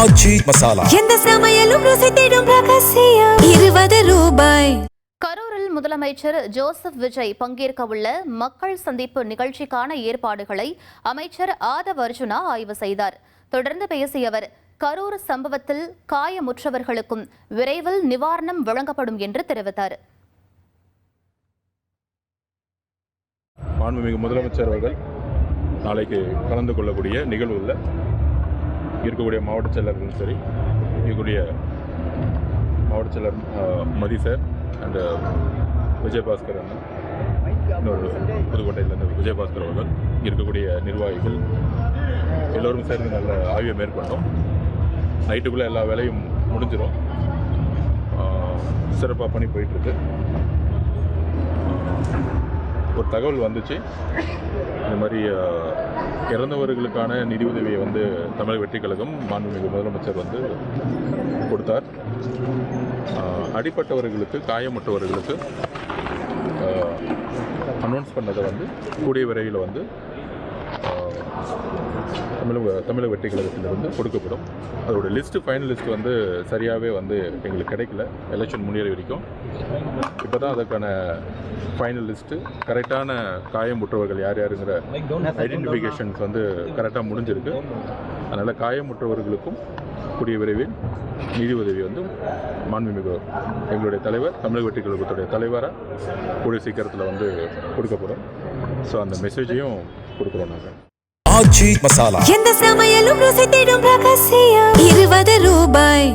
ஆச்சி மசாலா எந்த சமையலும் ருசி தேடும் ரகசியம் 20 ரூபாய். கரூரில் முதலமைச்சர் ஜோசப் விஜய் பங்கேற்கவுள்ள மக்கள் சந்திப்பு நிகழ்ச்சிக்கான ஏற்பாடுகளை அமைச்சர் ஆதவ் அர்ஜுனா ஆய்வு செய்தார். தொடர்ந்து பேசிய அவர், கரூர் சம்பவத்தில் காயமுற்றவர்களுக்கும் விரைவில் நிவாரணம் வழங்கப்படும் என்று தெரிவித்தார். மாண்புமிகு முதலமைச்சர் அவர்கள் நாளைக்கு கலந்து கொள்ளக்கூடிய நிகழ்வுகளில் இருக்கக்கூடிய மாவட்ட செயலர்களும் சரி, இருக்கக்கூடிய மாவட்ட செயலர் மதி சார் அண்ட் விஜயபாஸ்கர் அண்ணன், இன்னொரு புதுக்கோட்டையிலேருந்து விஜயபாஸ்கர் அவர்கள், இருக்கக்கூடிய நிர்வாகிகள் எல்லோரும் சேர்ந்து நல்ல ஆய்வை மேற்கொண்டோம். நைட்டுக்குள்ளே எல்லா வேலையும் முடிஞ்சிடும். சிறப்பாக பண்ணி போயிட்டுருக்கு. ஒரு தகவல் வந்துச்சு, இந்த மாதிரி இறந்தவர்களுக்கான நிதி உதவியை தமிழக வெற்றிக் கழகம் மாண்புமிகு முதலமைச்சர் கொடுத்தார். அடிப்பட்டவர்களுக்கு, காயமுற்றவர்களுக்கு அனௌன்ஸ் பண்ணதை கூடிய விரைவில் தமிழக வெற்றிக் கழகத்திலிருந்து கொடுக்கப்படும். அதோட லிஸ்ட்டு, ஃபைனல் லிஸ்ட்டு சரியாகவே எங்களுக்கு கிடைக்கல எலெக்ஷன் முடிகிற வரைக்கும். இப்போ தான் அதுக்கான ஃபைனல் லிஸ்ட்டு, கரெக்டான காயமுற்றவர்கள் யார் யாருங்கிற ஐடென்டிஃபிகேஷன்ஸ் கரெக்டாக முடிஞ்சிருக்கு. அதனால் காயமுற்றவர்களுக்கும் கூடிய விரைவில் நிதி உதவி மாண்புமிகு எங்களுடைய தலைவர், தமிழக வெற்றிக் கழகத்துடைய தலைவராக கூடிய சீக்கிரத்தில் கொடுக்கப்படும். ஸோ அந்த மெசேஜையும் கொடுக்குறோம் நாங்கள். ஆச்சி மசாலா எந்த சமையலும் ருசி தேடும் ரகசியம் 20 ரூபாய்.